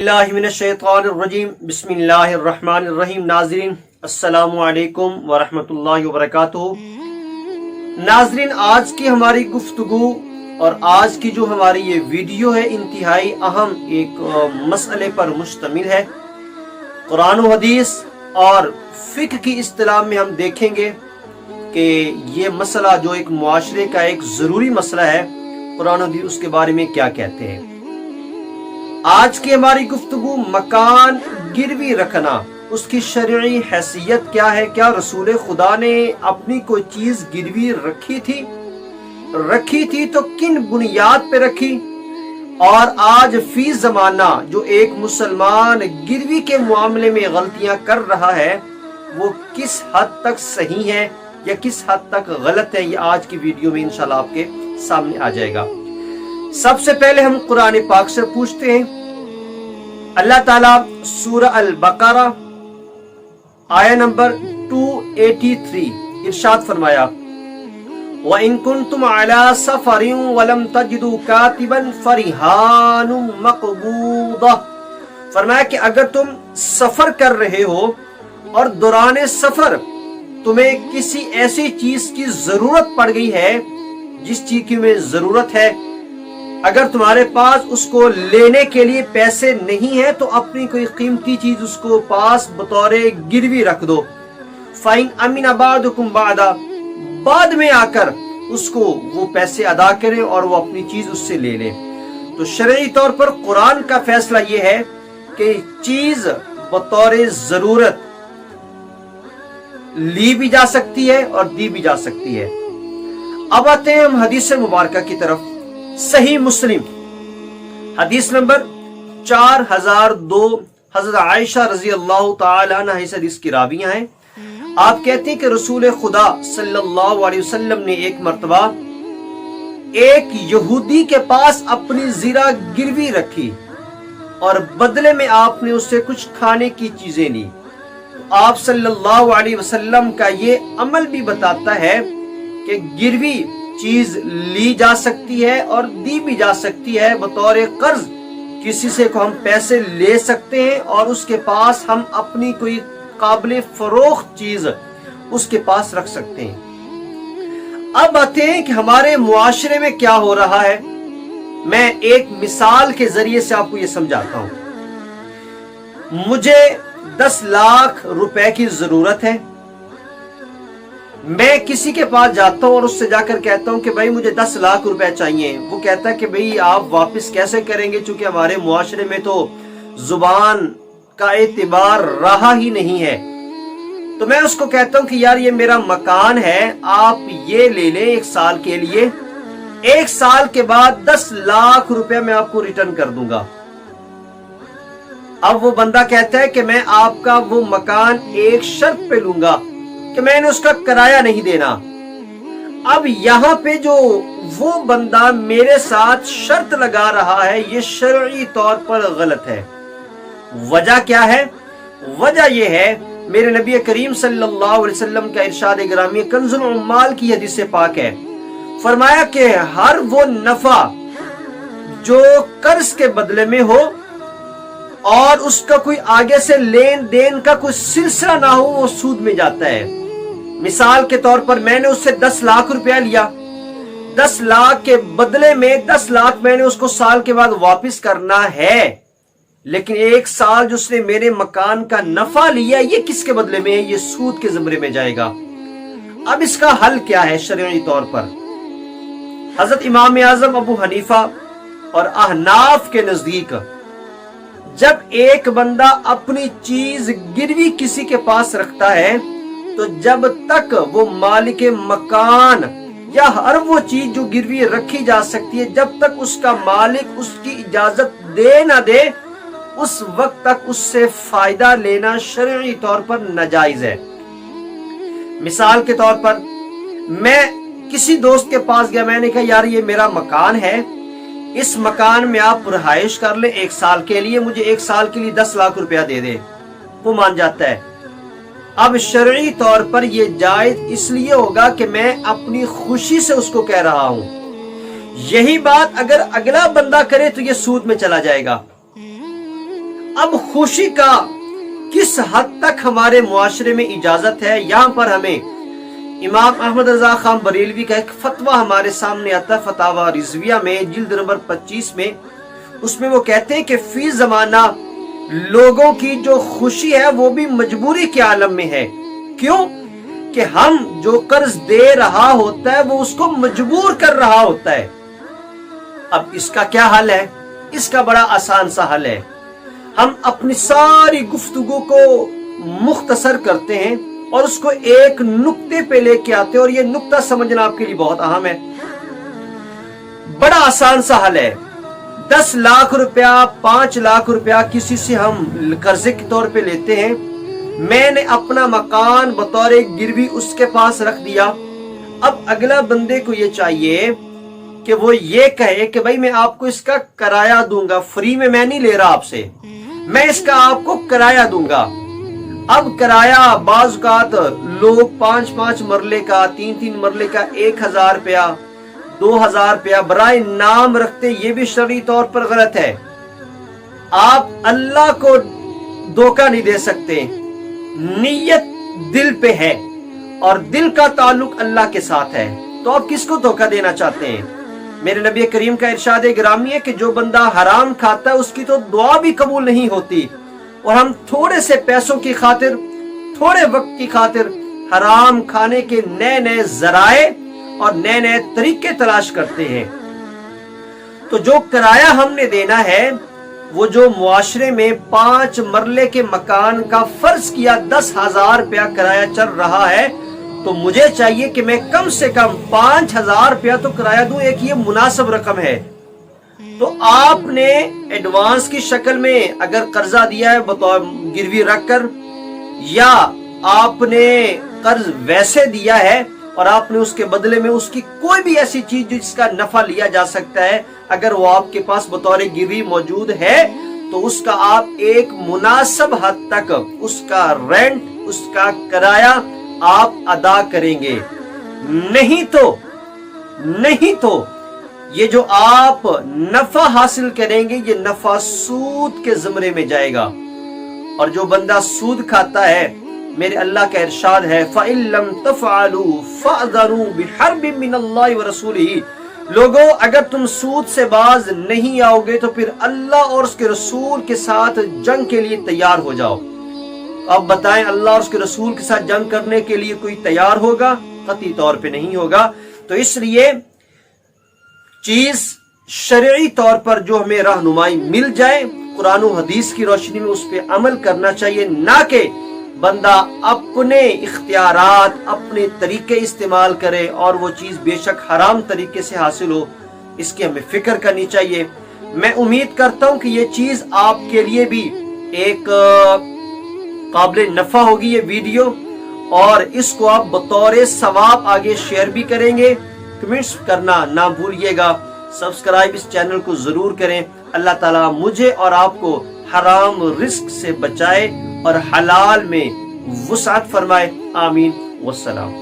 बिस्मिल्लाहिर्रहमानिर्रहीम बिस्मिल्लाहिर्रहमानिर्रहीम। नाज़रीन अस्सलामु अलैकुम वरहमतुल्लाहि वबरकातुहू। नाज़रीन, आज की हमारी गुफ्तगू और आज की जो हमारी ये वीडियो है इंतहाई अहम एक मसले पर मुश्तमिल है। कुरान व हदीस और फ़िक़्ह की इस्तिलाह में हम देखेंगे कि ये मसला जो एक मुआशरे का एक ज़रूरी मसला है, कुरान व हदीस उसके बारे में क्या कहते हैं। आज की हमारी गुफ्तगू मकान गिरवी रखना, उसकी शरई हैसियत क्या है। क्या रसूल खुदा ने अपनी कोई चीज गिरवी रखी थी तो किन बुनियाद पे रखी। और आज फी जमाना जो एक मुसलमान गिरवी के मामले में गलतियां कर रहा है वो किस हद तक सही है या किस हद तक गलत है, ये आज की वीडियो में इंशाल्लाह आपके सामने आ जाएगा। सबसे पहले हम कुरान पाक से पूछते हैं। अल्लाह ताला सूरह अल-बकरा आया नंबर 283 इरशाद फरमाया, व इन कुंतुम अला सफरिन वलम तजिदू कातिबन फरिहानुम मक़बूदा। फरमाया कि अगर तुम सफर कर रहे हो और दौरान सफर तुम्हें किसी ऐसी चीज की जरूरत पड़ गई है जिस चीज की में जरूरत है, अगर तुम्हारे पास उसको लेने के लिए पैसे नहीं है तो अपनी कोई कीमती चीज उसको पास बतौर गिरवी रख दो। फाइन अमीन बादुकुम बादा, बाद में आकर उसको वो पैसे अदा करें और वो अपनी चीज उससे ले लें। तो शरई तौर पर कुरान का फैसला ये है कि चीज बतौर जरूरत ली भी जा सकती है और दी भी जा सकती है। अब आते हैं हम हदीस मुबारका की तरफ। सही मुस्लिम हदीस नंबर 4002, हजरत आयशा रजी अल्लाह ताला अन्हा इस हदीस की रावियां हैं। आप कहते हैं कि रसूल खुदा सल्लल्लाहु अलैहि वसल्लम ने एक मर्तबा एक यहूदी के पास अपनी ज़ीरा गिरवी रखी और बदले में आपने उससे कुछ खाने की चीजें ली। आप सल्लल्लाहु अलैहि वसल्लम का ये अमल भी बताता है कि गिरवी चीज ली जा सकती है और दी भी जा सकती है। बतौर कर्ज किसी से को हम पैसे ले सकते हैं और उसके पास हम अपनी कोई काबिल फरोख्त चीज उसके पास रख सकते हैं। अब आते हैं कि हमारे मुआशरे में क्या हो रहा है। मैं एक मिसाल के जरिए से आपको ये समझाता हूं। मुझे 10 लाख रुपए की जरूरत है। मैं किसी के पास जाता हूं और उससे जाकर कहता हूं कि भाई मुझे 10 लाख रुपए चाहिए। वो कहता है कि भाई आप वापस कैसे करेंगे, चूंकि हमारे मुआशरे में तो जुबान का एतबार रहा ही नहीं है। तो मैं उसको कहता हूं कि यार ये मेरा मकान है, आप ये ले लें 1 साल के लिए। 1 साल के बाद 10 लाख रुपए मैं आपको रिटर्न कर दूंगा। अब वो बंदा कहता है कि मैं आपका वो मकान एक शर्त पे लूंगा कि मैंने उसका किराया नहीं देना। अब यहाँ पे जो वो बंदा मेरे साथ शर्त लगा रहा है ये शरई तौर पर गलत है। वजह क्या है? वजह ये है, मेरे नबी करीम सल्लल्लाहु अलैहि वसल्लम का इरशाद गिरामी कंजुल उम्माल की हदीस से पाक है। फरमाया कि हर वो नफा जो कर्ज के बदले में हो और उसका कोई आगे से लेन देन का कोई सिलसिला ना हो वो सूद में जाता है। मिसाल के तौर पर मैंने उससे 10 लाख रुपया लिया, 10 लाख के बदले में 10 लाख मैंने उसको साल के बाद वापस करना है, लेकिन 1 साल जो उसने मेरे मकान का नफा लिया ये किसके बदले में है? ये सूद के ज़मरे में जाएगा। अब इसका हल क्या है शरई तौर पर? हजरत इमाम आजम अबू हनीफा और अहनाफ के नजदीक जब एक बंदा अपनी चीज गिरवी किसी के पास रखता है तो जब तक वो मालिक मकान या हर वो चीज जो गिरवी रखी जा सकती है, जब तक उसका मालिक उसकी इजाजत दे ना दे उस वक्त तक उससे फायदा लेना शरई तौर पर नाजायज है। मिसाल के तौर पर मैं किसी दोस्त के पास गया, मैंने कहा यार ये मेरा मकान है, इस मकान में आप रहाइश कर ले 1 साल के लिए, मुझे 1 साल के लिए 10 लाख रुपया दे दे। वो मान जाता है। अब शरई तौर पर यह जायज इसलिए होगा कि मैं अपनी खुशी से उसको कह रहा हूं। यही बात अगर अगला बंदा करे तो यह सूद में चला जाएगा। اب خوشی کا کس حد تک ہمارے معاشرے میں اجازت ہے، یہاں پر ہمیں امام احمد رضا خان بریلوی کا ایک فتویٰ ہمارے سامنے آتا ہے، فتاوی رضویہ میں جلد نمبر 25 میں. اس میں وہ کہتے ہیں کہ فی زمانہ لوگوں کی جو خوشی ہے وہ بھی مجبوری کے عالم میں ہے. کیوں؟ کہ ہم جو قرض دے رہا ہوتا ہے وہ اس کو مجبور کر رہا ہوتا ہے. اب اس کا کیا حل ہے؟ اس کا بڑا آسان سا حل ہے. ہم اپنی ساری گفتگو کو مختصر کرتے ہیں اور اس کو ایک نقطے پہ لے کے آتے ہیں، اور یہ نقطہ سمجھنا آپ کے لیے بہت اہم ہے. بڑا آسان سا حل ہے. 10 لاکھ روپیہ 5 لاکھ روپیہ کسی سے ہم قرضے کے طور پہ لیتے ہیں. میں نے اپنا مکان بطور گروی اس کے پاس رکھ دیا. اب اگلا بندے کو یہ چاہیے کہ وہ یہ کہے کہ بھائی میں آپ کو اس کا کرایہ دوں گا، فری میں نہیں لے رہا آپ سے، میں اس کا آپ کو کرایہ دوں گا. اب کرایہ بعض اوقات لوگ 5 مرلے کا 3 مرلے کا 1000 روپیہ 2000 روپیہ برائے نام رکھتے، یہ بھی شرعی طور پر غلط ہے. آپ اللہ کو دھوکہ نہیں دے سکتے. نیت دل پہ ہے اور دل کا تعلق اللہ کے ساتھ ہے، تو آپ کس کو دھوکہ دینا چاہتے ہیں؟ میرے نبی کریم کا ارشاد گرامی ہے کہ جو بندہ حرام کھاتا ہے اس کی تو دعا بھی قبول نہیں ہوتی، اور ہم تھوڑے سے پیسوں کی خاطر، تھوڑے وقت کی خاطر حرام کھانے کے نئے ذرائع اور نئے طریقے تلاش کرتے ہیں. تو جو کرایہ ہم نے دینا ہے وہ جو معاشرے میں 5 مرلے کے مکان کا فرض کیا 10,000 روپیہ کرایہ چل رہا ہے، تو مجھے چاہیے کہ میں کم سے کم 5,000 روپیہ تو کرایہ دوں. ایک یہ مناسب رقم ہے. تو آپ نے ایڈوانس کی شکل میں اگر قرضہ دیا ہے بطور گروی رکھ کر، یا آپ نے قرض ویسے دیا ہے اور آپ نے اس کے بدلے میں اس کی کوئی بھی ایسی چیز جس کا نفع لیا جا سکتا ہے، اگر وہ آپ کے پاس بطور گروی موجود ہے، تو اس کا آپ ایک مناسب حد تک اس کا رینٹ، اس کا کرایہ آپ ادا کریں گے. نہیں تو یہ جو آپ نفع حاصل کریں گے یہ نفع سود کے زمرے میں جائے گا. اور جو بندہ سود کھاتا ہے، میرے اللہ کا ارشاد ہے فَإِن لَمْ تَفْعَلُوا فَأْذَنُوا بِحَرْبٍ مِّنَ اللَّهِ وَرَسُولِهِ. لوگوں اگر تم سود سے باز نہیں آؤ گے تو پھر اللہ اور اس کے رسول کے ساتھ جنگ کے لیے تیار ہو جاؤ. اب بتائیں اللہ اور اس کے رسول کے ساتھ جنگ کرنے کے لیے کوئی تیار ہوگا؟ قطعی طور پہ نہیں ہوگا. تو اس لیے چیز شرعی طور پر جو ہمیں رہنمائی مل جائے قرآن و حدیث کی روشنی میں اس پہ عمل کرنا چاہیے، نہ کہ بندہ اپنے اختیارات اپنے طریقے استعمال کرے اور وہ چیز بے شک حرام طریقے سے حاصل ہو. اس کی ہمیں فکر کرنی چاہیے. میں امید کرتا ہوں کہ یہ چیز آپ کے لیے بھی ایک قابل نفع ہوگی یہ ویڈیو، اور اس کو آپ بطور ثواب آگے شیئر بھی کریں گے. کمنٹس کرنا نہ بھولیے گا. سبسکرائب اس چینل کو ضرور کریں. اللہ تعالیٰ مجھے اور آپ کو حرام رزق سے بچائے اور حلال میں وسعت فرمائے. آمین والسلام.